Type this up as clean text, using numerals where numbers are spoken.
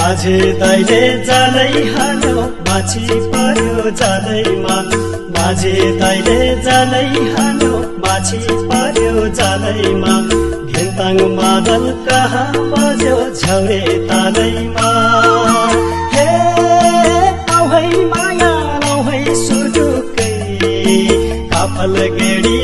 माझे दाइले जालै हाल्यो माछी पर्यो जालैमा माझे दाइले जालै हाल्यो माछी पर्यो जालैमा घिन्ताङ मादल कहाँ बज्यो झौरे तालैमा हे आउ है माया आउ है सुटुकै काफल गेडी